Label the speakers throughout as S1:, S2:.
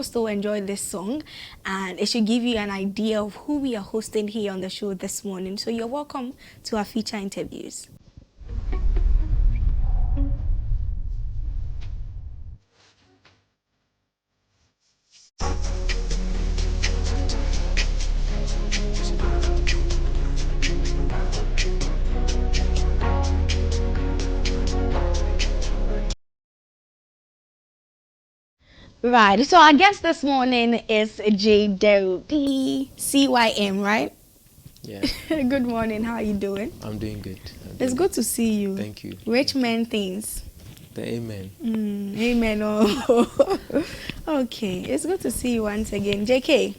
S1: Still enjoy this song, and it should give you an idea of who we are hosting here on the show this morning. So you're welcome to our feature interviews. Right, so our guest this morning is J-Derobie, CYM, right?
S2: Yeah,
S1: Good morning, how are you doing?
S2: I'm doing good.
S1: It's good to see you.
S2: Thank you.
S1: Rich man things.
S2: The amen.
S1: Amen. Oh. Okay, it's good to see you once again. JK.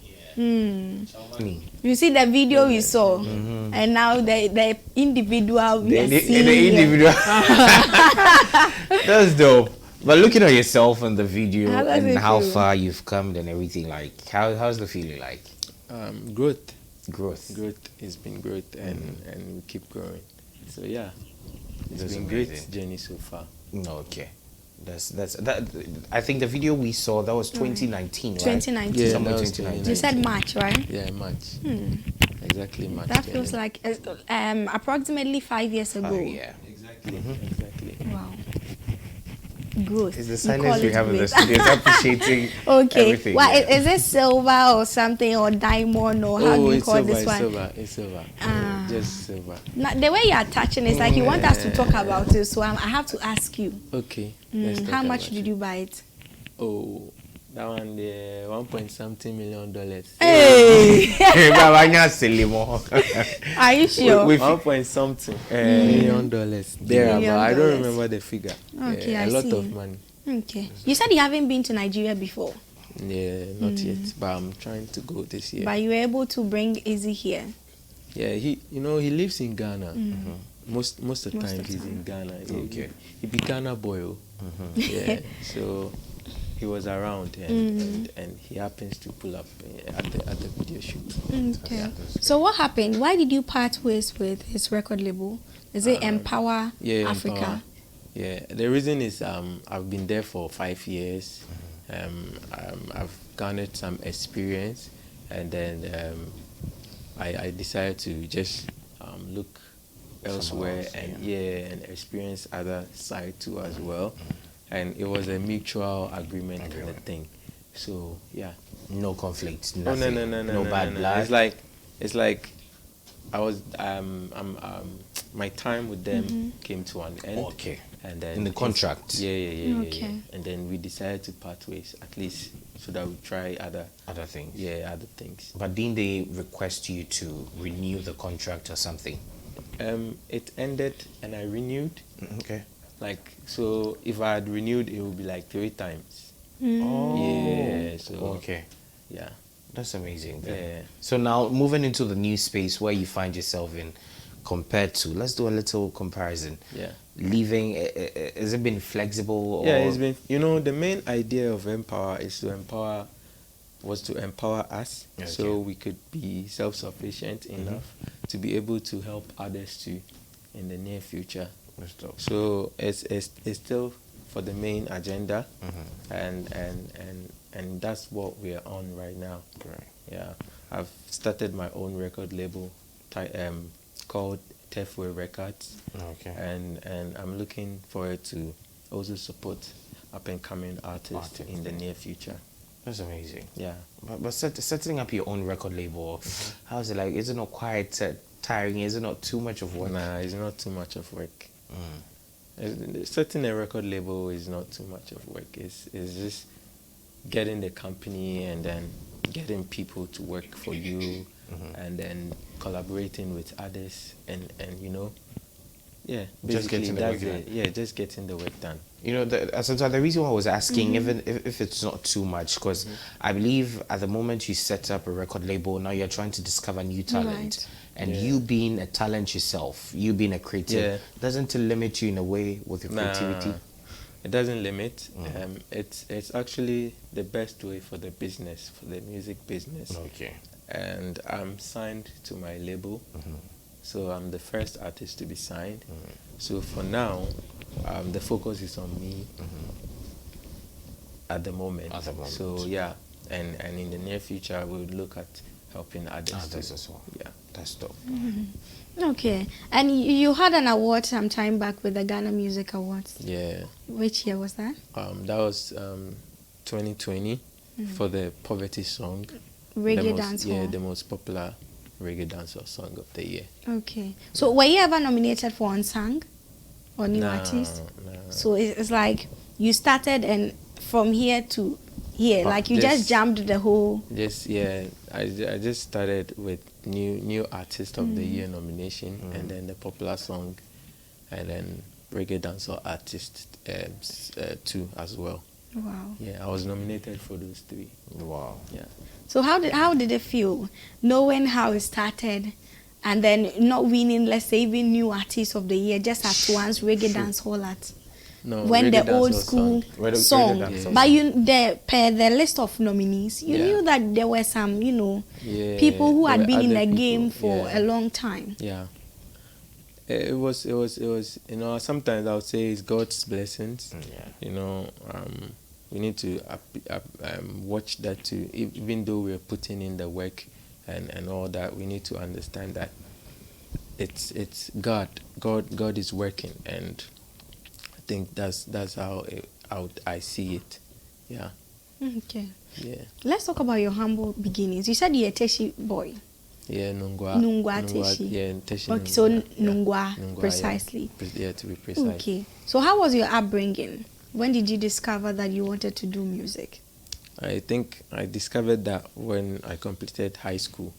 S1: You see the video we saw, and now the individual we are seeing.
S3: The individual. That's dope. But looking at yourself in the video and how far you've come and everything, like how's the feeling like?
S2: Growth.
S3: Growth.
S2: Growth. It's been growth, and we keep growing. So yeah, it's
S3: That's
S2: been
S3: amazing.
S2: great journey so far.
S3: Okay. That. I think the video we saw that was 2019, right?
S1: 2019.
S2: Yeah,
S3: Somewhere
S2: that was
S3: 2019.
S1: You said March, right?
S2: Yeah, March. Exactly March.
S1: That feels like approximately 5 years ago.
S3: Oh yeah.
S2: Exactly. Exactly.
S1: Wow. Growth.
S3: It's the
S1: You call
S3: silence we
S1: it
S3: have in the
S1: growth.
S3: studio. It's appreciating
S1: Okay.
S3: everything.
S1: Well,
S3: yeah.
S1: is it silver or something or diamond or how do you
S2: it's
S1: call
S2: silver,
S1: this one?
S2: It's silver.
S1: Ah.
S2: Just silver.
S1: Now, the way you are touching is like you want us to talk about it, so I have to ask you.
S2: Okay.
S1: How much did you buy it?
S2: Oh, that one the 1.something million dollars.
S1: Hey,
S3: Baba, you're silly more.
S1: are you sure?
S3: With
S2: 1.something million dollars. There,
S1: Million
S2: but I don't
S1: dollars.
S2: remember the figure.
S1: Okay,
S2: Yeah,
S1: I
S2: a lot
S1: see.
S2: of money.
S1: Okay. You said you haven't been to Nigeria before,
S2: Yeah, not yet, but I'm trying to go this year.
S1: but you were able to bring Izzy here.
S2: Yeah, he lives in Ghana. Most of the
S1: Most
S2: time
S1: of the
S2: he's in Ghana.
S3: Okay.
S2: He be Ghana boy. Yeah, so he was around and he happens to pull up at the video shoot.
S1: Okay.
S2: Yeah.
S1: So what happened? Why did you part ways with his record label? Is it Empower
S2: Yeah,
S1: Africa?
S2: Empower. Yeah, the reason is I've been there for 5 years. I've garnered some experience, and then I decided to just look elsewhere
S3: else,
S2: and experience other side too as well. And it was a mutual agreement kind of thing. So yeah.
S3: No conflict.
S2: Oh
S3: Nothing.
S2: no
S3: bad blood.
S2: It's like I was my time with them came to an end.
S3: Okay.
S2: And then
S3: In the contract.
S2: Yeah.
S1: Okay.
S2: And then we decided to part ways, at least so that we try other
S3: things.
S2: other things.
S3: But didn't they request you to renew the contract or something?
S2: It ended and I renewed.
S3: Okay.
S2: Like, so if I had renewed, it would be like 3 times.
S3: Oh.
S2: Yeah. So
S3: Okay.
S2: yeah.
S3: That's amazing. Then.
S2: Yeah.
S3: So now moving into the new space where you find yourself in, compared to, let's do a little comparison.
S2: Yeah.
S3: Leaving, has it been flexible? Or?
S2: Yeah, it's been, the main idea of Empower was to empower us, so we could be self-sufficient enough to be able to help others too in the near future. So it's still for the main agenda, and that's what we are on right now.
S3: Right.
S2: Yeah, I've started my own record label called Tefway Records.
S3: Okay.
S2: And I'm looking forward to also support up and coming artists in the near future.
S3: That's amazing.
S2: Yeah.
S3: But setting up your own record label, how's it like? Is it not quite tiring? Is it not too much of work?
S2: Nah, it's not too much of work. Setting a record label is not too much of work. It's just getting the company and then getting people to work for you, and then collaborating with others, and yeah,
S3: Just
S2: basically
S3: getting the
S2: that's
S3: work
S2: it.
S3: done.
S2: Yeah, just getting the work done.
S3: Sometimes the reason why I was asking, even if it's not too much, because I believe at the moment you set up a record label, now you're trying to discover new talent.
S1: Right.
S3: And you being a talent yourself, you being a creative, doesn't it limit you in a way with your creativity?
S2: It doesn't limit. It's actually the best way for the business, for the music business.
S3: Okay.
S2: And I'm signed to my label, so I'm the first artist to be signed. So for now, the focus is on me at the moment. So yeah, and in the near future we would look at helping others too.
S3: As well.
S2: Yeah,
S3: That's dope.
S1: Okay. And you had an award some time back with the Ghana Music Awards.
S2: yeah.
S1: Which year was that?
S2: That was 2020 for the poverty song.
S1: Reggae Dance Hall.
S2: Yeah, the most popular reggae dancehall song of the year.
S1: Okay. So were you ever nominated for Unsung or New Artist?
S2: No.
S1: So it's like you started and from here to here, like you just jumped the whole.
S2: I just started with new artist of the year nomination, and then the popular song, and then reggae dancehall artist two as well.
S1: Wow.
S2: Yeah, I was nominated for those three.
S3: Wow.
S2: Yeah.
S1: So how did it feel knowing how it started, and then not winning, let's say, even New Artist of the Year just at once reggae dancehall at.
S2: No,
S1: When the
S2: reggae
S1: old
S2: dancehall
S1: school
S3: Reggae
S1: song,
S3: dancehall
S1: but
S3: song.
S1: per the list of nominees, you knew that there were some, people who
S2: there
S1: had
S2: were
S1: been in
S2: other
S1: the game
S2: people,
S1: for a long time.
S2: Yeah. It was, sometimes I would say it's God's blessings. We need to watch that too. Even though we're putting in the work and all that, we need to understand that it's God. God is working, and I think that's how I see it. Yeah.
S1: Okay.
S2: Yeah.
S1: Let's talk about your humble beginnings. You said you're a Teshi boy.
S2: Yeah, Nungwa.
S1: Teshi.
S2: Yeah, Teshi.
S1: Okay, so
S2: Nungwa.
S1: Nungwa, precisely.
S2: Yeah, to be precise.
S1: Okay. So how was your upbringing? When did you discover that you wanted to do music?
S2: I think I discovered that when I completed high school.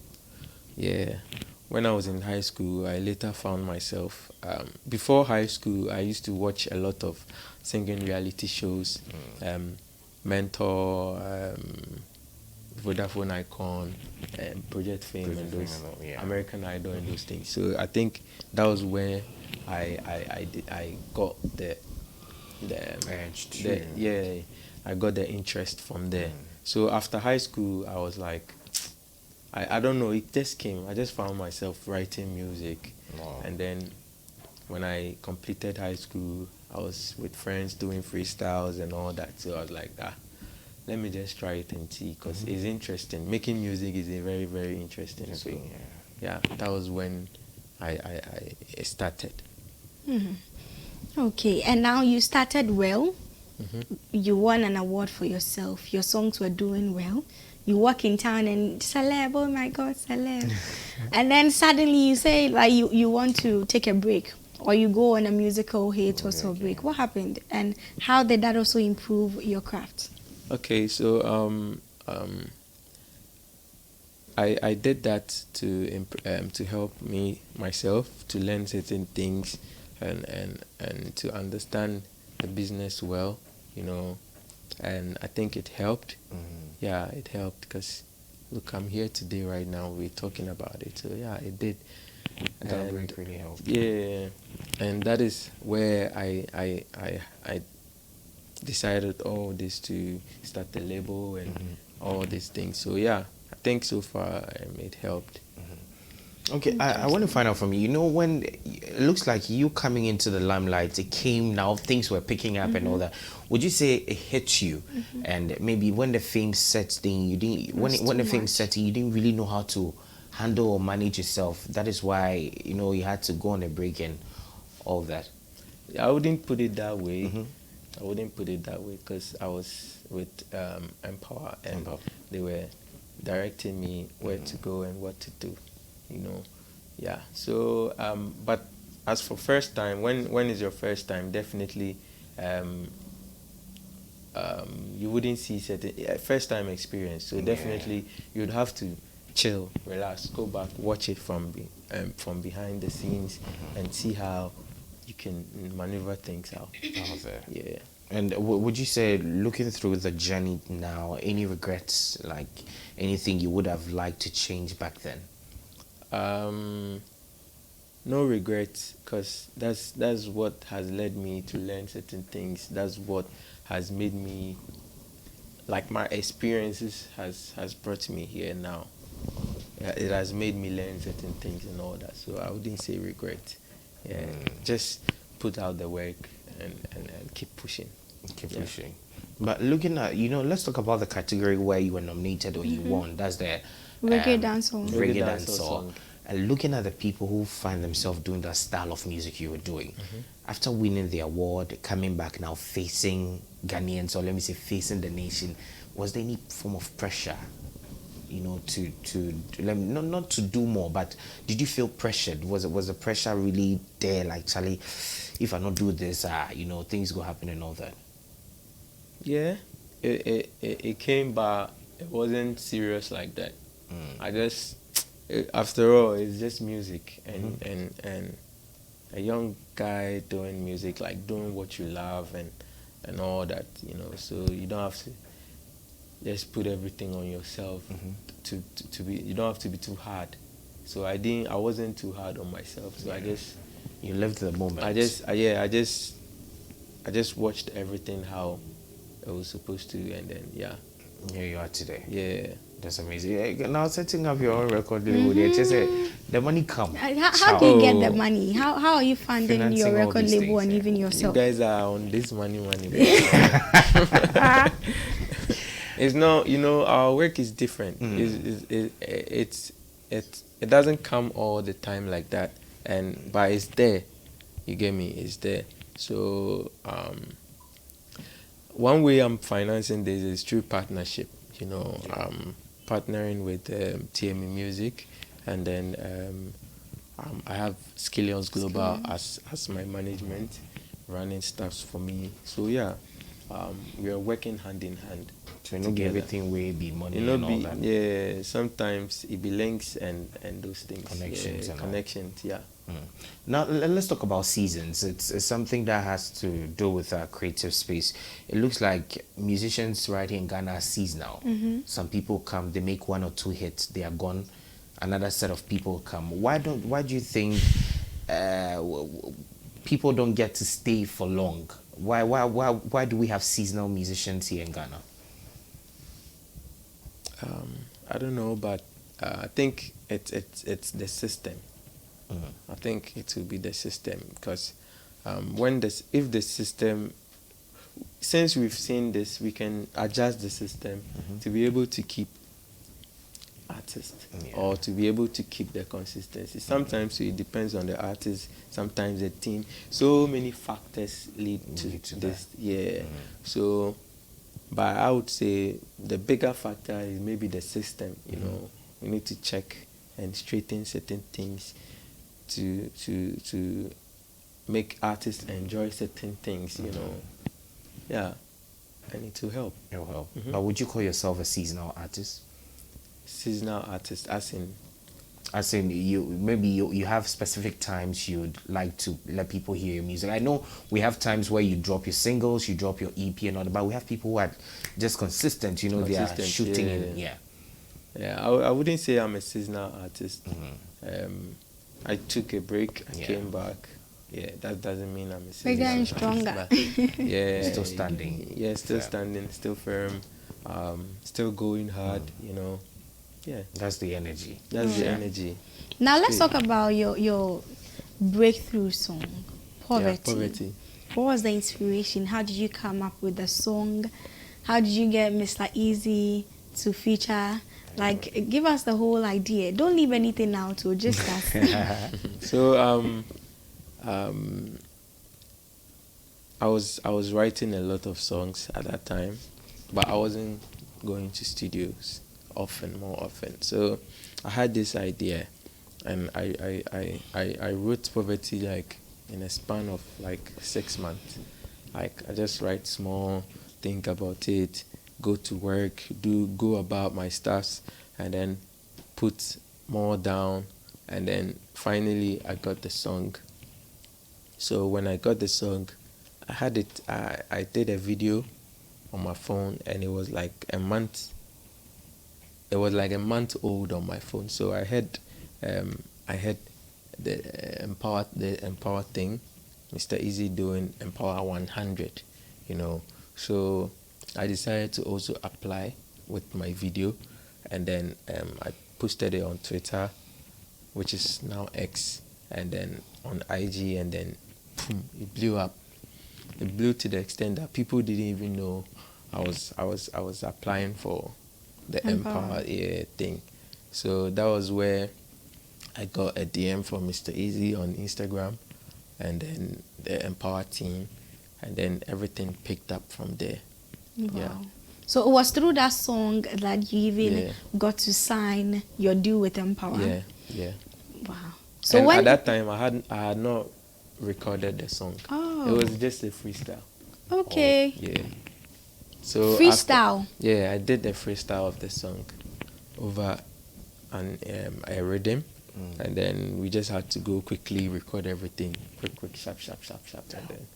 S2: Yeah. When I was in high school, I later found myself, before high school, I used to watch a lot of singing reality shows, Mentor, Vodafone Icon, Project Fame, and those American Idol and those things. So I think that was where I got the I got the interest from there. So after high school, I was like, I don't know, it just came. I just found myself writing music.
S3: Wow.
S2: And then when I completed high school, I was with friends doing freestyles and all that. So I was like, let me just try it and see, because it's interesting. Making music is a very, very interesting. So yeah, that was when I started.
S1: Okay, and now you started well. You won an award for yourself. Your songs were doing well. You walk in town and celeb, oh my God, celeb. And then suddenly you say like you want to take a break, or you go on a musical hiatus or break. What happened, and how did that also improve your craft?
S2: Okay, so I did that to help myself to learn certain things and to understand the business well, and I think it helped. Yeah, it helped, because look, I'm here today right now, we're talking about it. So yeah, it did.
S3: That really helped.
S2: Yeah, and that is where I decided all this to start the label and all these things. So yeah, I think so far it helped.
S3: Okay, I want to find out from you. When it looks like you coming into the limelight, it came now, things were picking up and all that. Would you say it hit you? And maybe when the fame sets in, you didn't. When the fame set in, you didn't really know how to handle or manage yourself. That is why you had to go on a break and all that.
S2: I wouldn't put it that way. I wouldn't put it that way, because I was with Empower, and they were directing me where to go and what to do. Yeah. So, but as for first time, when is your first time? Definitely, you wouldn't see certain first time experience. So definitely, you'd have to chill, relax, go back, watch it from behind the scenes, and see how you can maneuver things out. Yeah.
S3: And would you say, looking through the journey now, any regrets, like anything you would have liked to change back then?
S2: No regrets, because that's what has led me to learn certain things. That's what has made me, like, my experiences has brought me here now. It has made me learn certain things and all that. So I wouldn't say regret. Yeah, just put out the work and keep pushing.
S3: Keep pushing. But looking at, let's talk about the category where you were nominated or you won. That's the
S1: Reggae dancehall.
S3: Reggae
S2: Reggae
S3: dancehall.
S2: dancehall song.
S3: And looking at the people who find themselves doing that style of music you were doing, after winning the award, coming back now facing Ghanaians, or let me say facing the nation, was there any form of pressure? Not to do more, but did you feel pressured? Was the pressure really there? Like, Charlie, if I not do this, things go happen and all that.
S2: Yeah, it came, but it wasn't serious like that. I just, after all, it's just music, and a young guy doing music, like doing what you love and all that, So you don't have to just put everything on yourself to be. You don't have to be too hard. So I wasn't too hard on myself. So I just,
S3: you lived the moment.
S2: I just watched everything how it was supposed to, and then
S3: Here you are today.
S2: yeah.
S3: That's amazing. Now setting up your own record label, they just say the money come.
S1: How do you get the money? How are you funding
S3: Financing
S1: your
S3: all
S1: record
S3: these
S1: label
S3: things,
S1: and
S3: yeah.
S1: even
S2: You
S1: yourself?
S2: guys are on this money. It's not, our work is different. It doesn't come all the time like that, but it's there. You get me? It's there. So one way I'm financing this is through partnership. Partnering with TME Music, and then I have Skillions Global as my management, running stuffs for me. So we are working hand in hand.
S3: So everything will be money and all that.
S2: Yeah, sometimes it be links and those things.
S3: Connections and all.
S2: Connections, yeah.
S3: Now let's talk about seasons. It's something that has to do with our creative space. It looks like musicians right here in Ghana are seasonal. Some people come, they make 1 or 2 hits, they are gone. Another set of people come. Why do you think people don't get to stay for long? Why do we have seasonal musicians here in Ghana?
S2: I don't know, but I think it's the system. I think it will be the system, because if the system, since we've seen this, we can adjust the system to be able to keep artists or to be able to keep the consistency. Sometimes it depends on the artist, sometimes the team. So many factors lead to this.
S3: That.
S2: Yeah. So, but I would say the bigger factor is maybe the system. We need to check and straighten certain things to make artists enjoy certain things, Yeah, and it will help.
S3: It will help. But would you call yourself a seasonal artist?
S2: Seasonal artist, as in
S3: you have specific times you'd like to let people hear your music. I know we have times where you drop your singles, you drop your EP and all that, but we have people who are just consistent, they are shooting
S2: Yeah, I wouldn't say I'm a seasonal artist. I took a break and came back. Yeah, that doesn't mean I'm a seasonal
S1: Bigger and
S2: artist,
S1: stronger.
S2: but yeah,
S3: Still standing.
S2: Yeah, still standing, still firm, still going hard. Yeah,
S3: That's the energy.
S2: that's the energy.
S1: Now let's talk about your breakthrough song, Poverty.
S2: Yeah, Poverty.
S1: What was the inspiration? How did you come up with the song? How did you get Mr. Easy to feature? Like, give us the whole idea. Don't leave anything out, to just us.
S2: So I was writing a lot of songs at that time, but I wasn't going to studios more often. So I had this idea, and I wrote Poverty like in a span of like 6 months. Like, I just write small, think about it, go to work, go about my stuffs, and then put more down, and then finally I got the song. So when I got the song, I had it. I did a video on my phone, and it was like a month. It was like a month old on my phone. So I had the Empower thing, Mr. Easy doing Empower 100, So I decided to also apply with my video, and then I posted it on Twitter, which is now X, and then on IG, and then boom, it blew up. It blew to the extent that people didn't even know I was applying for the Empower thing. So that was where I got a DM from Mr. Easy on Instagram, and then the Empower team, and then everything picked up from there.
S1: Wow.
S2: Yeah.
S1: So it was through that song that you even got to sign your deal with Empower.
S2: Yeah.
S1: Wow.
S2: So and at that time, I had not recorded the song.
S1: Oh.
S2: It was just a freestyle.
S1: Okay.
S2: Yeah. So
S1: freestyle.
S2: I did the freestyle of the song over a rhythm, and then we just had to go quickly record everything, quick, sharp, and then.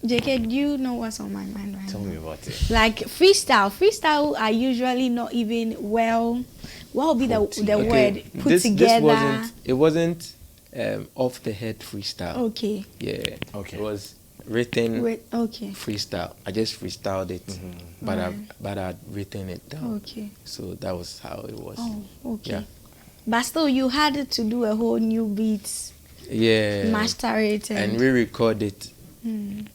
S1: JK, do you know what's on my mind right now?
S3: Tell me about it.
S1: Like freestyle are usually not even what would be the word put together.
S2: It wasn't off the head freestyle.
S1: Okay.
S2: Yeah.
S3: Okay.
S2: It was written
S1: okay.
S2: freestyle. I just freestyled it, but I'd written it down.
S1: Okay.
S2: So that was how it was.
S1: Oh, okay.
S2: Yeah.
S1: But still, you had to do a whole new beat.
S2: Yeah.
S1: Master it
S2: and re-record it.
S1: Okay.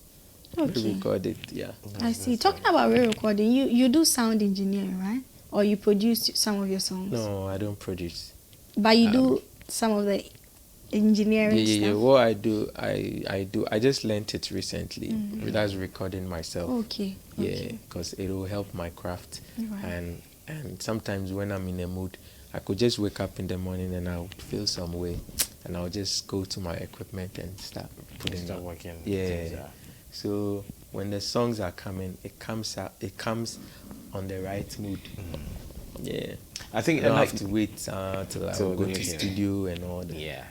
S2: Re-record it. Yeah.
S1: I see. Talking about re-recording, you do sound engineering, right? Or you produce some of your songs?
S2: No, I don't produce.
S1: But you do some of the engineering stuff?
S2: Yeah. What I do, I just learned it recently. That's recording myself.
S1: Okay.
S2: Yeah, because it will help my craft.
S1: Right.
S2: And sometimes when I'm in a mood, I could just wake up in the morning and I would feel some way, and I'll just go to my equipment and start putting it
S3: working.
S2: Yeah. So when the songs are coming, it comes on the right mood. Yeah.
S3: I think
S2: I don't have to wait till I go to studio and all that.
S3: Yeah.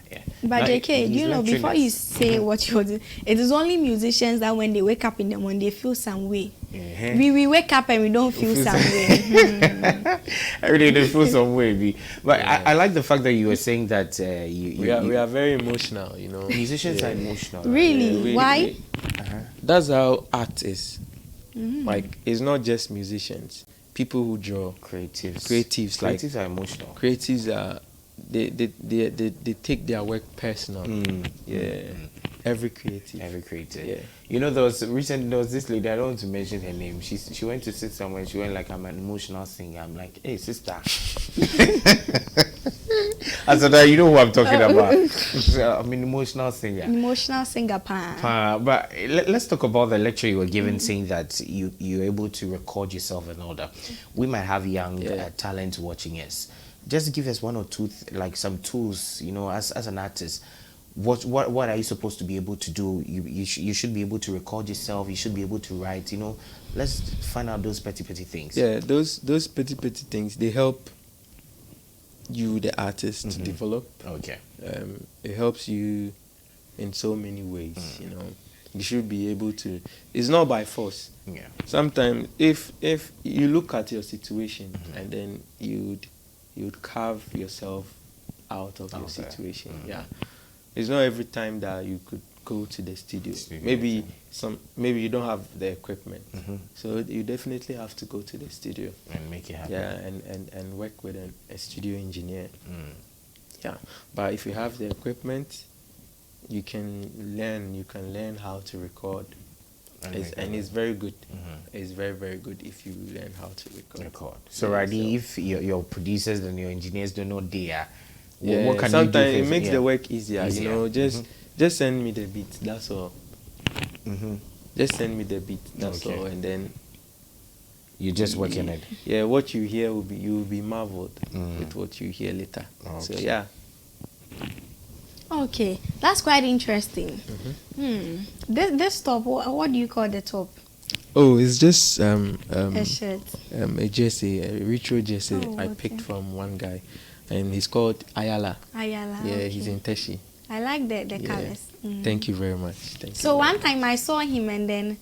S1: But JK, do you know, before you say what you're doing, it is only musicians that when they wake up in the morning, they feel some way. We wake up and we don't feel some way.
S3: Every day they feel some way. But I like the fact that you were saying that we
S2: are very emotional, you know.
S3: Musicians are emotional.
S1: Really? Why?
S2: That's how art is. Like, it's not just musicians. People who draw, creatives
S3: are emotional.
S2: Creatives are they take their work personal. Every creative. Yeah.
S3: You know, there was this lady, I don't want to mention her name. She went to sit somewhere. She went like, I'm an emotional singer. I'm like, hey sister. I said, you know who I'm talking about. I'm an emotional singer.
S1: Emotional singer,
S3: But let's talk about the lecture you were given, saying that you're able to record yourself and all that. We might have young talent watching us. Just give us one or two, like some tools, you know, as an artist. What are you supposed to be able to do? You should be able to record yourself. You should be able to write. You know, let's find out those petty things.
S2: Yeah, those petty things, they help you, the artist, to develop.
S3: Okay.
S2: It helps you in so many ways. You know, you should be able to. It's not by force.
S3: Yeah.
S2: Sometimes, if you look at your situation and then you'd carve yourself out of your situation. Yeah. It's not every time that you could go to the studio. Maybe you don't have the equipment. So you definitely have to go to the studio
S3: and make it happen.
S2: Yeah, and work with a studio engineer. Yeah. But if you have the equipment, you can learn how to record. And it's very good. It's very, very good if you learn how to record.
S3: So, Radi, if your producers and your engineers don't know
S2: what can sometimes you do? It makes the work easier. You know, just send me the beat. That's all. Just send me the beat. That's all, and then
S3: you just work in it.
S2: Yeah, what you hear you will be marveled with what you hear later. Okay. So yeah.
S1: Okay, that's quite interesting. This top, what do you call the top?
S2: Oh, it's just
S1: a shirt.
S2: A jersey, a retro jersey I picked from one guy, and he's called Ayala.
S1: Yeah,
S2: okay. He's in Teshi.
S1: I like the colors.
S2: Thank you very much.
S1: So one time I saw him, and then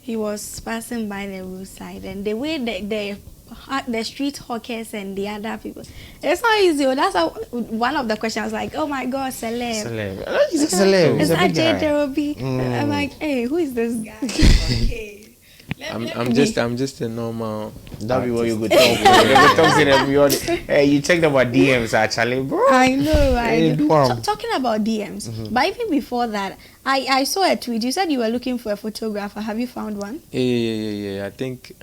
S1: he was passing by the roadside, and the way the street hawkers and the other people, it's not easy. That's one of the questions. I was like, oh my God, celeb.
S3: He's a celeb.
S1: Is that J-Derobie? I'm like, hey, who is this guy? Okay.
S2: I'm just a normal.
S3: That be what you go talk. You go talk to everyone. Hey, you checked about DMs actually, bro.
S1: I know,
S3: Hey,
S1: right?
S3: wow.
S1: Talking about DMs, but even before that, I saw a tweet. You said you were looking for a photographer. Have you found one?
S2: Yeah. I think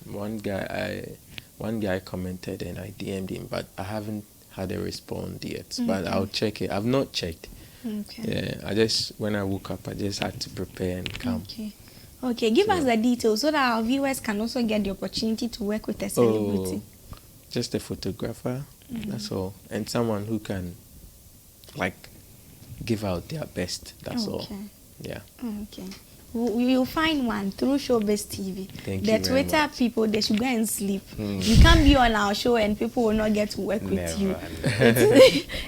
S2: one guy commented and I DM'd him, but I haven't had a response yet. But I'll check it. I've not checked.
S1: Okay.
S2: Yeah, when I woke up, I just had to prepare and come.
S1: Okay. Give us the details so that our viewers can also get the opportunity to work with a celebrity.
S2: Just a photographer. That's all, and someone who can, like, give out their best. That's all. Yeah.
S1: Okay. You'll find one through Showbiz TV.
S2: Thank
S1: the
S2: you very
S1: Twitter
S2: much.
S1: people, they should go and sleep. You can't be on our show and people will not get to work with you.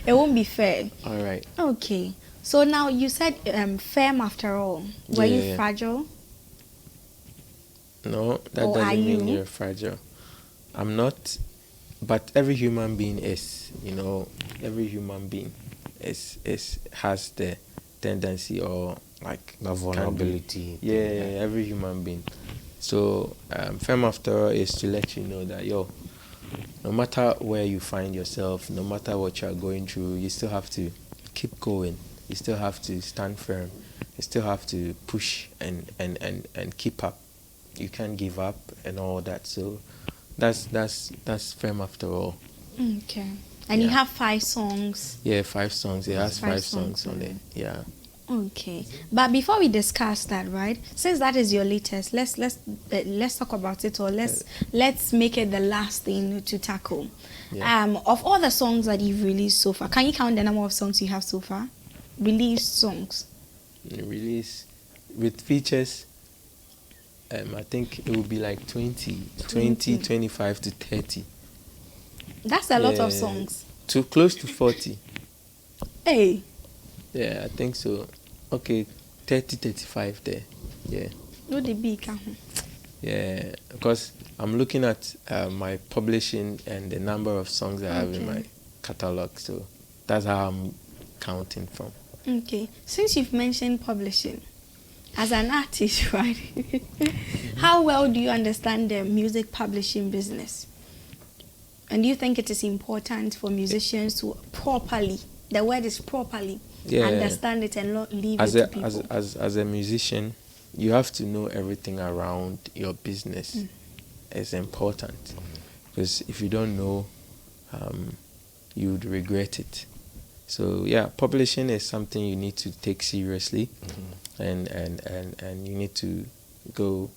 S1: It won't be fair.
S2: All right.
S1: Okay. So now you said firm after all. Were you fragile?
S2: No, that
S1: Or are
S2: doesn't mean
S1: you?
S2: you're fragile. I'm not, but every human being is. Every human being has the tendency or like
S3: The vulnerability.
S2: Yeah, every human being. So firm after all is to let you know that no matter where you find yourself, no matter what you are going through, you still have to keep going. You still have to stand firm. You still have to push and keep up. You can't give up and all that. So that's firm after all.
S1: Okay. And you have 5 songs.
S2: Yeah, 5 songs. It has 5 songs on it. Yeah.
S1: Okay. But before we discuss that, right? Since that is your latest, let's talk about it, or let's make it the last thing to tackle.
S2: Yeah.
S1: Of all the songs that you've released so far, can you count the number of songs you have so far? Released songs.
S2: Release with features. I think it would be like 20, 25 to 30.
S1: That's a lot of songs.
S2: Too close to 40.
S1: Hey.
S2: Yeah, I think so. Okay, 30, 35 there. Yeah.
S1: No, the big.
S2: Yeah, because I'm looking at my publishing and the number of songs I have in my catalog. So that's how I'm counting from.
S1: Okay. Since you've mentioned publishing, as an artist, right? How well do you understand the music publishing business? And do you think it is important for musicians to properly, the word is properly, understand it and not leave it to people?
S2: As a musician, you have to know everything around your business. It's important. Because if you don't know, you would regret it. So yeah, publishing is something you need to take seriously, and you need to go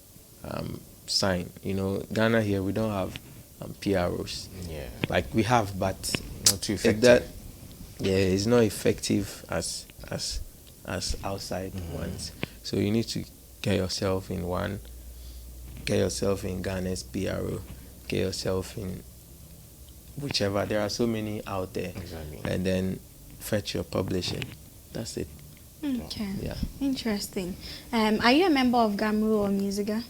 S2: sign. Ghana here we don't have PROs. Yeah. Like we have, but
S3: not too effective.
S2: It's not effective as outside ones. So you need to get yourself in one. Get yourself in Ghana's PRO. Get yourself in whichever. There are so many out there.
S3: Exactly.
S2: And then fetch your publishing. That's it.
S1: Okay.
S2: Yeah.
S1: Interesting. Are you a member of Gamru or Musiga?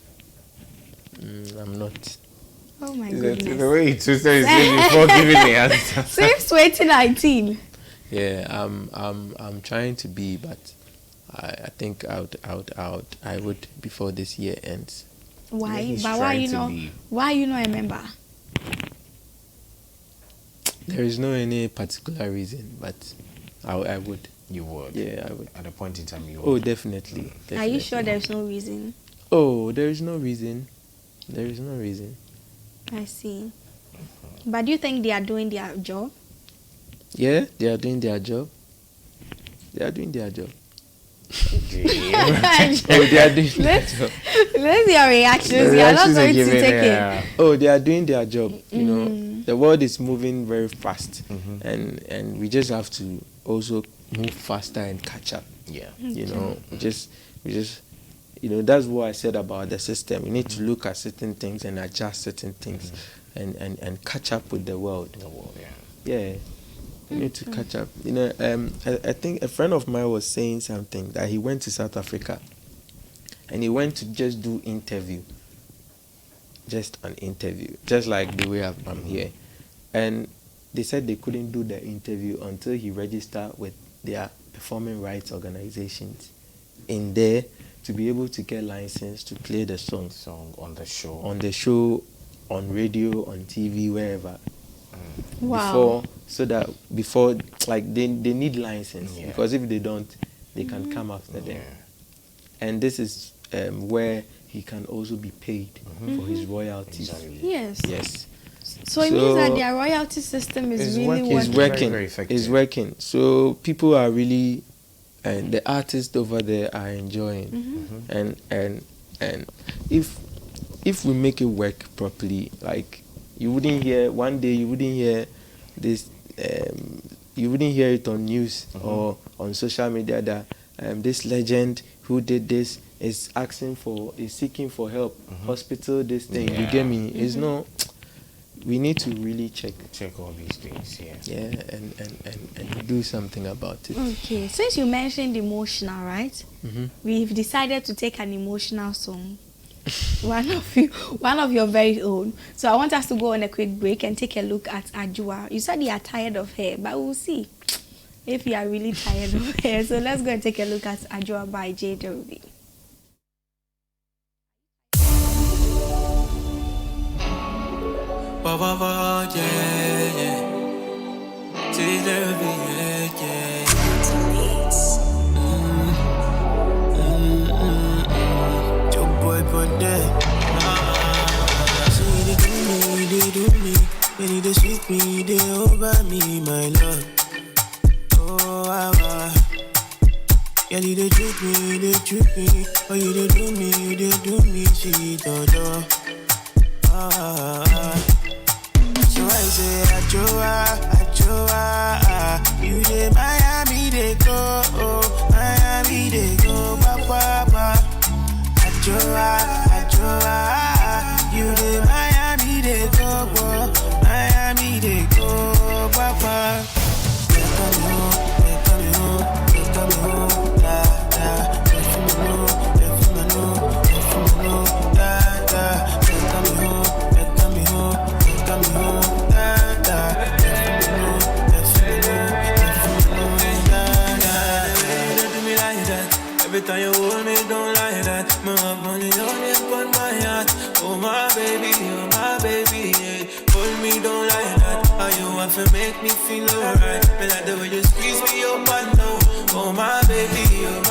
S2: I'm not.
S1: Oh my goodness.
S3: The way you twisted it before giving the answer.
S1: Since 2019.
S2: Yeah, I'm trying to be, but I think I would before this year ends.
S1: Why?
S3: Yeah,
S1: but why are you not a member?
S2: There is no any particular reason, but I would.
S3: You would?
S2: Yeah, I would.
S3: At a point in time, you would?
S2: Oh, definitely.
S1: Are you sure there's no reason?
S2: Oh, there is no reason. There is no reason.
S1: I see. But do you think they are doing their job?
S2: Yeah, they are doing their job. They are doing their job. They are doing their job.
S1: Let's your reactions. You are not going to take it.
S2: Oh, they are doing their job. You know, the world is moving very fast, and we just have to also move faster and catch up.
S3: Yeah.
S2: You know, we just you know, that's what I said about the system. We need to look at certain things and adjust certain things, and catch up with the world. Yeah. We need to catch up. You know, I think a friend of mine was saying something that he went to South Africa, and he went to just do interview. Just an interview, just like the way I'm here, and they said they couldn't do the interview until he registered with their performing rights organizations in there to be able to get license to play the song
S3: on the show.
S2: On radio, on TV, wherever.
S1: Wow.
S2: Before like they need license,
S3: Yeah.
S2: because if they don't, they can come after them. And this is where he can also be paid for his royalties.
S3: Exactly.
S1: Yes. So it means that their royalty system is really
S2: It's
S1: working.
S2: working.
S3: Very effective.
S2: It's working. So people are really, and the artists over there are enjoying. And if we make it work properly, like you wouldn't hear this. You wouldn't hear it on news or on social media that this legend who did this is seeking for help. Hospital, this thing. You get me? It's not. We need to really check
S3: all these things.
S2: Yeah, and do something about it.
S1: Okay, since you mentioned emotional, right? We've decided to take an emotional song. one of your very own. So I want us to go on a quick break and take a look at Ajua. You said you are tired of her, but we'll see if you are really tired of her. So let's go and take a look at Ajua by J-Derobie.
S4: They do me, they sweet me, they over me, my love. Oh, yeah, they treat me, oh, you they do me, sweet, oh, so I say, Ajoa, you dey Miami, they go, papa. Ajoa, you dey Miami, they go, papa. They coming home, da. They coming home, da. They coming home, da. They do me like that. Every time you hold me, don't like that. My money on you, on my heart. Oh my baby, yeah. Hold me, don't like that. How you want to make me feel alright? Me like the way you squeeze me up and down. Oh my baby, yeah.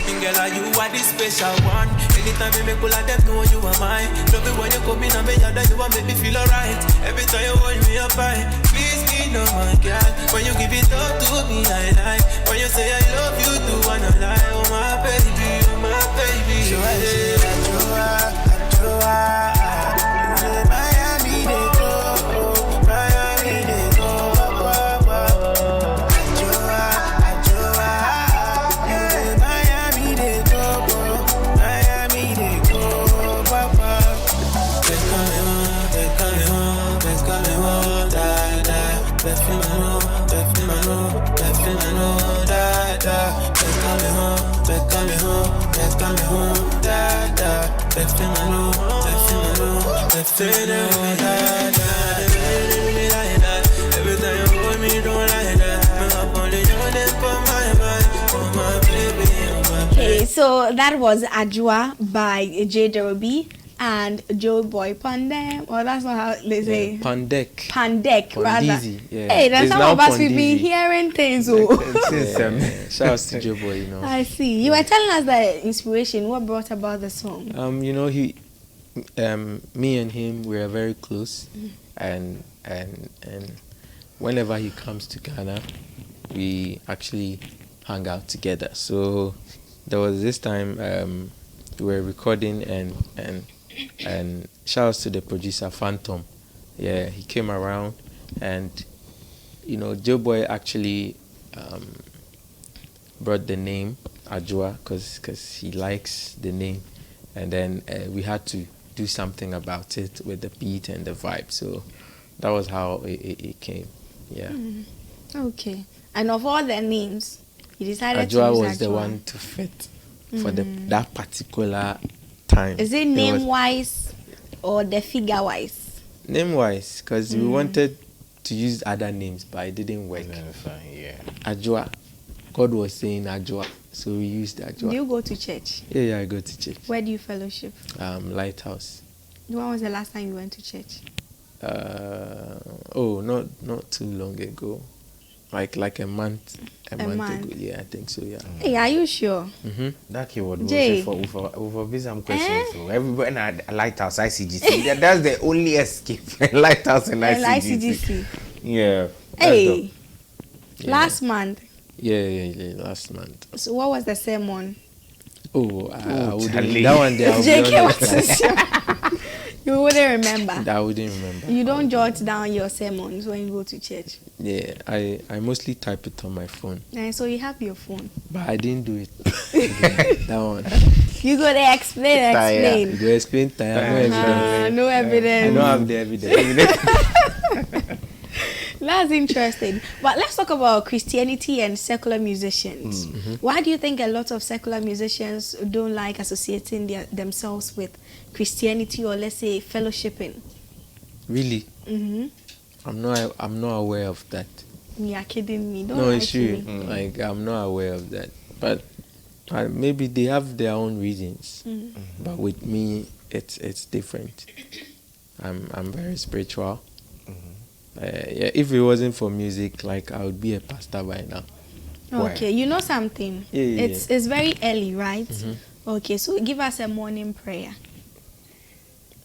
S4: And girl, you are the special one. Anytime you make all of them know you are mine. Love it when you come in and me that you want make me feel alright. Every time you hold me up high, please me no my girl. When you give it up to me, I like. When you say I love you, do I not lie? Oh my baby, so I say Ajoa, Miami they go, papa. Ajoa, Miami they go, papa. They coming home, da. They feel my know, da. They coming home, da. They feel my know, da. Every time you hold me, don't like that. Me up on the young for my mind. Oh my baby, oh my baby.
S1: Okay, so that was Ajua by J-Derobie and Joe Boy Pandem. Or that's not how they say.
S2: Pandek.
S1: Rather.
S2: Pondizi, yeah.
S1: Hey, then
S2: It's
S1: some
S2: now
S1: of us we've been
S2: Pondizi.
S1: hearing things. Oh.
S2: Shout out to Joe Boy,
S1: I see. You were telling us the inspiration. What brought about the song?
S2: Me and him, we are very close, and whenever he comes to Ghana, we actually hang out together. So there was this time we were recording, and shout out to the producer Phantom. Yeah, he came around, and Joe Boy actually brought the name Ajua because he likes the name, and then we had to do something about it with the beat and the vibe. So that was how it came. Yeah.
S1: Okay. And of all the names, you decided to
S2: Ajua
S1: use
S2: was
S1: Ajua.
S2: the one to fit for that particular time.
S1: Is it name-wise or the figure-wise?
S2: Name-wise, because we wanted to use other names, but it didn't work.
S3: Yeah.
S2: Ajua. God was saying Ajwa, so we used Ajwa.
S1: Do you go to church?
S2: Yeah, I go to church.
S1: Where do you fellowship?
S2: Lighthouse.
S1: When was the last time you went to church?
S2: Not too long ago. Like a month ago. Yeah, I think so. Yeah.
S1: Hey, are you sure?
S3: That keyword
S1: Jay.
S3: for some questions. So everybody at Lighthouse ICGC. That's the only escape. Lighthouse and ICGC. Yeah.
S1: Hey, last month.
S2: Yeah, last month.
S1: So what was the sermon?
S2: I wouldn't.
S3: Charlie.
S2: That one there.
S1: JK, what is your... You wouldn't remember.
S2: I wouldn't remember.
S1: You don't jot down your sermons when you go to church.
S2: Yeah, I mostly type it on my phone.
S1: And so you have your phone.
S2: But I didn't do it. That one.
S1: You go there, explain.
S2: You go explain.
S1: No evidence.
S2: I don't have the evidence.
S1: That's interesting. But let's talk about Christianity and secular musicians. Why do you think a lot of secular musicians don't like associating themselves with Christianity, or let's say fellowshipping?
S2: Really? I'm not aware of that.
S1: You're kidding me. Don't
S2: No,
S1: lie
S2: it's
S1: to
S2: true.
S1: me.
S2: Like, I'm not aware of that. But maybe they have their own reasons. But with me, it's different. I'm very spiritual. Yeah, if it wasn't for music, like, I would be a pastor by now.
S1: Okay, you know something?
S2: Yeah.
S1: It's very early, right? Okay, so give us a morning prayer.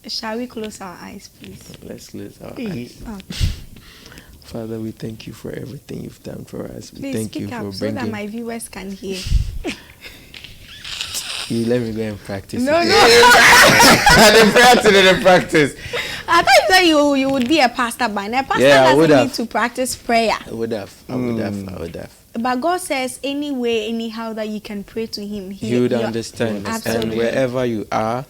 S1: Shall we close our eyes, please?
S2: Let's close our eyes.
S1: Okay.
S2: Father, we thank you for everything you've done for us. We
S1: Please
S2: thank you
S1: speak
S2: for
S1: up so
S2: bringing.
S1: that my viewers can hear.
S2: You let me go and practice.
S1: No.
S3: The practice.
S1: I thought you said you would be a pastor by now. Pastor
S2: Yeah, I would
S1: doesn't
S2: have.
S1: need to practice prayer.
S2: I would have.
S1: But God says any way, anyhow that you can pray to Him,
S2: He would understand.
S1: Absolutely.
S2: And wherever you are,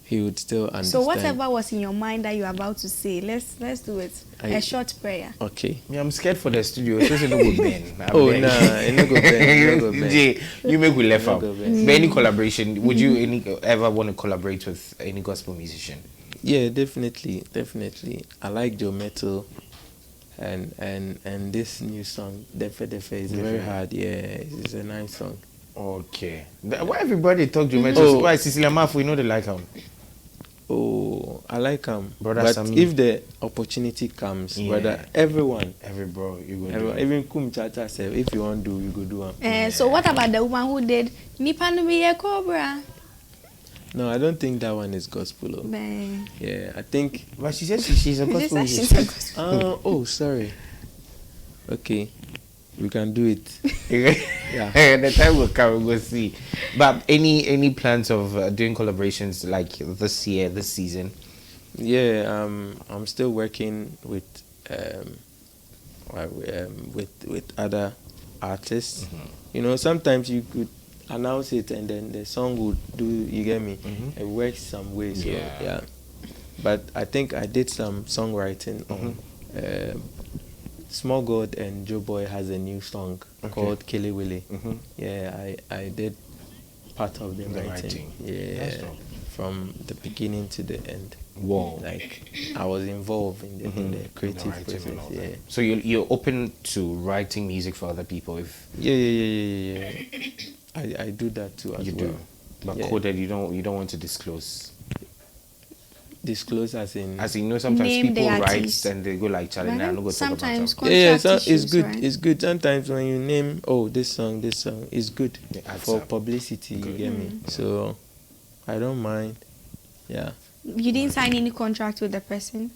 S2: He would still understand.
S1: So whatever was in your mind that you're about to say, let's do it. A short prayer.
S2: Okay.
S3: Yeah, I'm scared for the studio. Especially no good Ben.
S2: Oh, nah, it no go Ben.
S3: Jay, you make we left
S2: No
S3: out.
S2: go
S3: But
S2: Ben.
S3: any collaboration, would you ever want to collaborate with any gospel musician?
S2: Yeah, definitely. I like Joe Metal, and this new song, Defe is very hard. Yeah, it's a nice song.
S3: Okay. Why everybody talk to Metro?
S2: Oh.
S3: Why Cecilia Maf, we know they like him.
S2: Oh, I like him.
S3: Brother
S2: But
S3: Sami.
S2: if the opportunity comes,
S3: Yeah.
S2: whether everyone,
S3: Every bro, you go do it.
S2: even Kum Chacha said, if you want to do, you go do it.
S1: So what about the woman who did Nipa no be a cobra?
S2: No, I don't think that one is gospel. Oh.
S1: Man.
S2: Yeah, I think.
S3: But she says she's a gospel
S1: She's a
S3: musician.
S1: gospel.
S2: Oh, sorry. Okay, we can do it. Yeah.
S3: The time will come, we'll go see. But any plans of doing collaborations like this year, this season?
S2: Yeah, I'm still working with other artists. You know, sometimes you could announce it and then the song would do. You get me? It works some way. So, yeah. But I think I did some songwriting on. Small God and Joe Boy has a new song called Killy Willy. Yeah, I did part of the writing. Yeah,
S3: That's dope.
S2: from the beginning to the end.
S3: Wow.
S2: Like, I was involved in the creative
S3: writing and
S2: process.
S3: all
S2: Yeah.
S3: that. So you're open to writing music for other people if
S2: Yeah. I do that too as
S3: you
S2: well.
S3: do. But
S2: Yeah.
S3: coded, you don't want to disclose.
S2: Disclose as in.
S3: As you know, sometimes
S1: Name
S3: people
S1: the
S3: write
S1: artist.
S3: and they go like, Charlie, nah, I'm not going to talk about
S1: Sometimes
S3: something.
S2: Yeah,
S1: contract
S2: it's
S1: issues,
S2: good.
S1: right?
S2: It's good. Sometimes when you name, this song is good
S3: It adds
S2: for
S3: up.
S2: publicity. You get me? So I don't mind. Yeah.
S1: You didn't sign any contract with the person?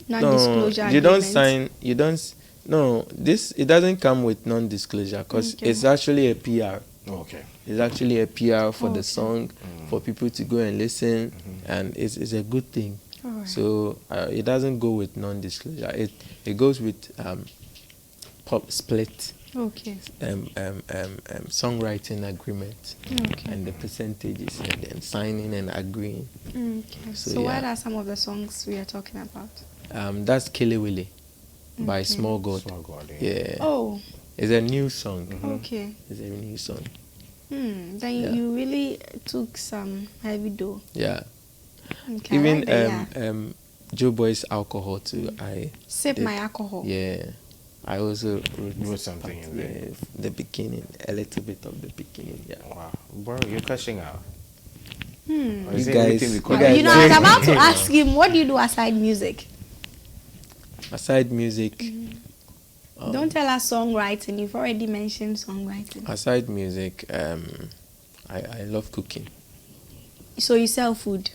S2: No,
S1: Non-disclosure
S2: you don't
S1: agreement?
S2: sign. You don't. No, it doesn't come with non-disclosure because
S1: Okay.
S2: it's actually a PR.
S3: Okay.
S2: It's actually a PR for the
S1: Okay.
S2: song, for people to go and listen, and it's a good thing.
S1: Alright.
S2: So it doesn't go with non-disclosure. It goes with pop split,
S1: Okay.
S2: songwriting agreement,
S1: Okay.
S2: and the percentages, and then signing and agreeing.
S1: Okay.
S2: So,
S1: So what
S2: yeah.
S1: are some of the songs we are talking about?
S2: That's Killy Willy by
S1: Okay.
S2: Small God.
S3: Small God,
S2: Yeah,
S1: Oh,
S2: it's a new song.
S1: okay.
S2: It's a new song.
S1: Then
S2: Yeah.
S1: you really took some heavy dough.
S2: Yeah.
S1: Okay, I
S2: Even
S1: like that, yeah.
S2: Joe Boy's alcohol too. I
S1: Sip
S2: did-
S1: my alcohol.
S2: Yeah, I also
S3: Wrote something in there.
S2: The beginning, a little bit of the beginning. Yeah.
S3: Wow, bro, you're cushing out. Or
S2: You
S3: is it
S2: guys-
S3: everything we
S2: you
S3: call
S2: guys-
S1: You know, I was about to ask him, what do you do aside music?
S2: Aside music,
S1: Don't tell us songwriting. You've already mentioned songwriting.
S2: aside music, I love cooking.
S1: So you sell food.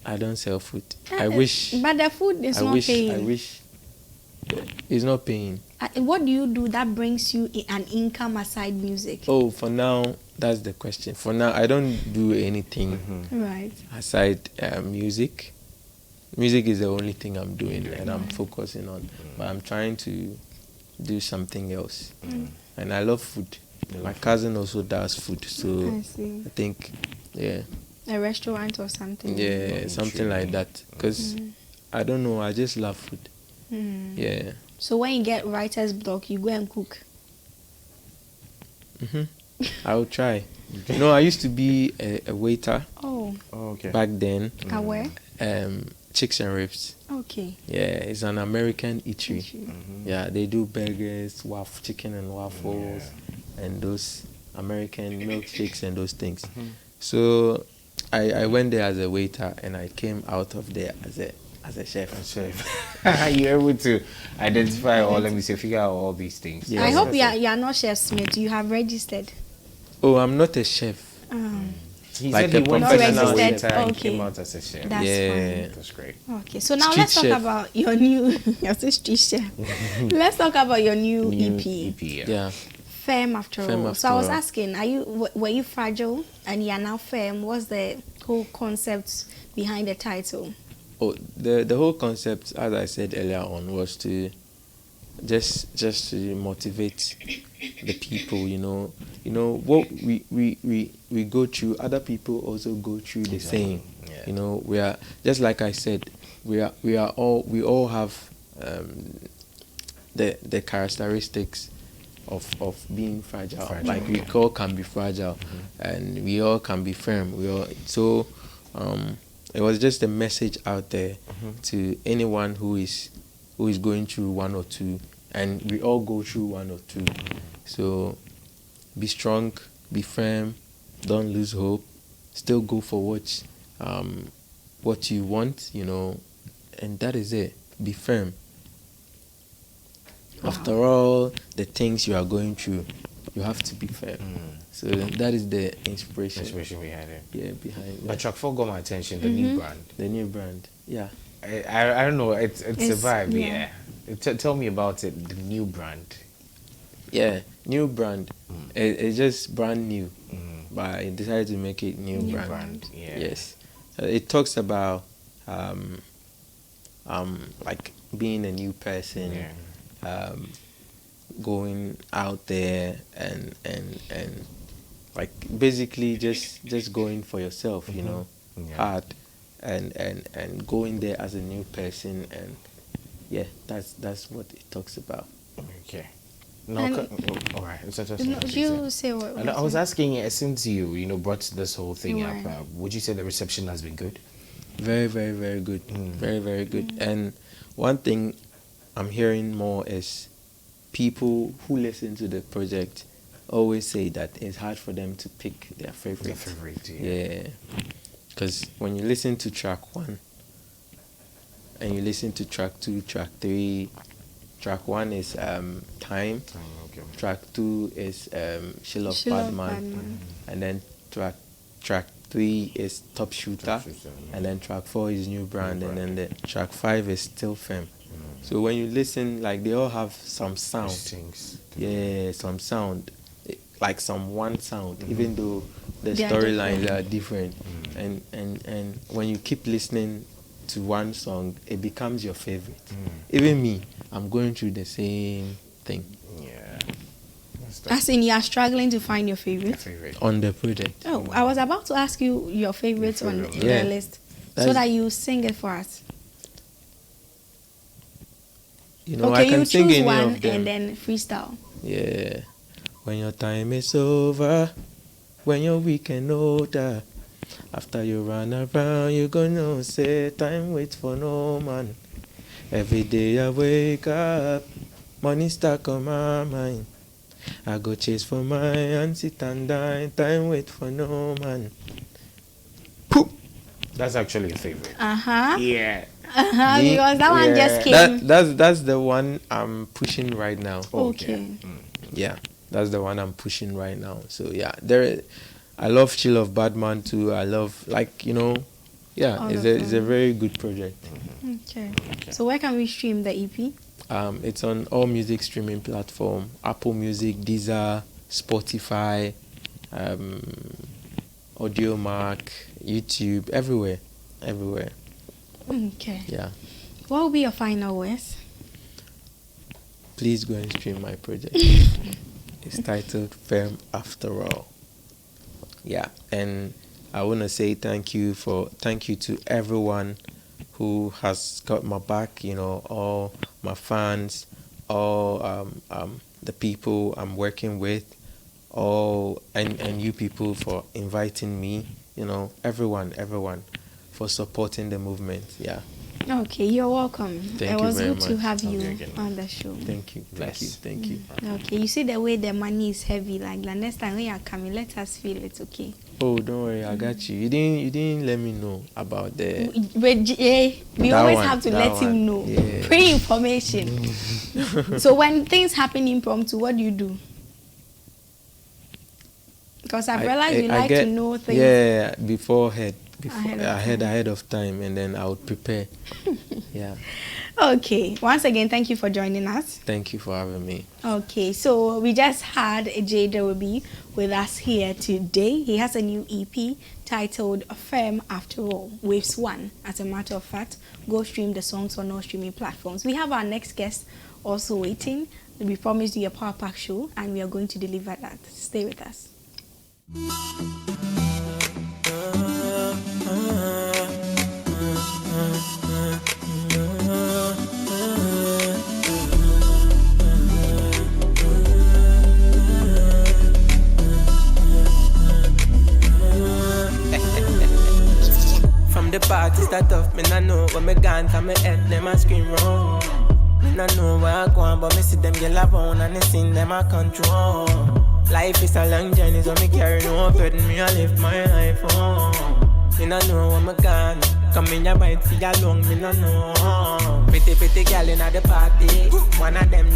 S2: I don't sell food. I wish.
S1: But the food is
S2: I
S1: not
S2: wish.
S1: paying.
S2: I wish. It's not paying.
S1: What do you do that brings you an income aside music?
S2: Oh, for now, that's the question. For now, I don't do anything
S1: Right.
S2: aside music. Music is the only thing I'm doing and I'm focusing on. But I'm trying to do something else. And I love food. My cousin also does food, so
S1: I see.
S2: I think, yeah,
S1: A restaurant or something.
S2: yeah, something like that. Because I don't know, I just love food.
S1: Mm.
S2: Yeah.
S1: So when you get writer's block, you go and cook.
S2: I will try. No, I used to be a waiter
S1: Oh,
S3: okay.
S2: back then.
S1: where?
S2: Chicks and Ribs.
S1: Okay.
S2: Yeah, it's an American eatery. Yeah, they do burgers, chicken and waffles, and those American milkshakes and those things. So I went there as a waiter, and I came out of there as a chef.
S3: You're able to identify or let me say figure out all these things.
S2: Yeah.
S1: I hope you are not Chef Smith. You have registered.
S2: Oh, I'm not a chef.
S3: He
S2: Like
S3: said he
S2: a
S3: went as a
S1: professional
S3: waiter
S1: waiter.
S3: and
S1: Okay.
S3: came out as a chef.
S1: That's
S2: Yeah.
S3: That's great.
S1: Okay, so now
S2: Street
S1: let's talk
S2: chef.
S1: about your new. You're still street chef. Let's talk about your new EP.
S2: Yeah.
S1: Firm after
S2: Firm
S1: all.
S2: After
S1: So I was
S2: All.
S1: asking, were you fragile and you are now firm? What's the whole concept behind the title?
S2: Oh, the whole concept, as I said earlier on, was to just to motivate the people. You know what we go through. Other people also go through the same.
S3: Yeah.
S2: You know, we are just like I said. We all have the characteristics of being fragile. Like we all can be fragile, and we all can be firm. It was just a message out there to anyone who is going through one or two, and we all go through one or two. So be strong, be firm, don't lose hope, still go for what you want, and that is it. Be firm. After all the things you are going through, you have to be firm. So that is the inspiration.
S3: Behind it.
S2: Yeah, behind
S3: But
S2: that.
S3: track 4 got my attention, the new brand.
S2: The new brand. Yeah.
S3: I don't know, it's a vibe,
S1: yeah.
S3: Tell me about it, the new brand.
S2: Yeah, new brand. It's just brand new, but I decided to make it new brand.
S3: Yeah.
S2: Yes, it talks about like being a new person, going out there and like basically just going for yourself, hard and going there as a new person, and yeah, that's what it talks about.
S3: Okay. No,
S1: And-
S3: all right.
S1: No, you say what?
S3: And I was asking, since you brought this whole thing
S1: Right.
S3: up, would you say the reception has been good?
S2: Very, very, very good. Very, very good. And one thing I'm hearing more is people who listen to the project always say that it's hard for them to pick their favorite. Yeah. Because when you listen to track 1 and you listen to track 2, track 3, track 1 is Time.
S3: Okay.
S2: Track 2 is She Love
S1: She Love
S2: Bad Man.
S1: Bad Man.
S2: And then track 3 is Top Shooter. And then track 4 is New Brand. And then the track 5 is Still Firm. So when you listen, like they all have some sound. Yeah, some sound. Like some one sound, even though the
S1: They are
S2: storylines are different. And when you keep listening to one song, it becomes your favorite. Even me, I'm going through the same thing
S3: Yeah.
S1: As in, you are struggling to find your favorite.
S2: on the project.
S1: Oh, I was about to ask you your favorites on
S3: favorite.
S2: Yeah.
S1: the list, so
S2: That's-
S1: that you sing it for us.
S2: You know,
S1: Okay,
S2: I can
S1: you
S2: sing
S1: choose
S2: any
S1: one
S2: of them.
S1: and then freestyle.
S2: Yeah. When your time is over, when your weekend older, after you run around, you gonna say time waits for no man. Every day I wake up, money stuck on my mind. I go chase for my and sit and die. Time wait for no man. Poop.
S3: That's actually a favorite.
S1: Yeah.
S3: Yeah.
S1: Because that one just came.
S2: That's the one I'm pushing right now.
S1: Okay.
S2: Yeah, that's the one I'm pushing right now. So yeah, I love Chill of Badman too. I love it's a very good project.
S1: Okay. So where can we stream the EP?
S2: It's on all music streaming platform: Apple Music, Deezer, Spotify, Audiomack, YouTube, everywhere.
S1: Okay.
S2: Yeah.
S1: What will be your final words?
S2: Please go and stream my project. It's titled Firm After All. Yeah, and I want to say thank you to everyone who has got my back, all my fans, all the people I'm working with, and you people for inviting me, everyone for supporting the movement. Yeah.
S1: Okay, you're welcome.
S2: Thank
S1: it
S2: you
S1: was
S2: very
S1: good to
S2: much.
S1: have you on the show.
S2: Thank you.
S1: Okay, you see the way the money is heavy. Like the next time when you're coming, let us feel it's okay.
S2: Oh, don't worry, I got you. You didn't let me know about the.
S1: We
S2: That
S1: always
S2: one,
S1: have to
S2: that
S1: let
S2: one.
S1: him know.
S2: Yeah.
S1: Pre-information. So when things happen impromptu, what do you do? Because I've realized you like to know things.
S2: Yeah, beforehand.
S1: Ahead
S2: Ahead of time, and then I would prepare. Yeah.
S1: Okay. Once again, thank you for joining us.
S2: Thank you for having me.
S1: Okay, so we just had J-Derobie with us here today. He has a new EP titled Firm After All, Waves 1. As a matter of fact, go stream the songs on all streaming platforms. We have our next guest also waiting. We promised you a Power Pack show, and we are going to deliver that. Stay with us.
S4: From the party start off, me nah know when me gone from me head, them a scream round. Me nah know where I go on, but me see them get around and they sing them a control. Life is a long journey, so me carry no burden, me a live my life on. Me nah know when me gone, come in your mind, see ya long, me nah know. Pretty girl inna the party, one of them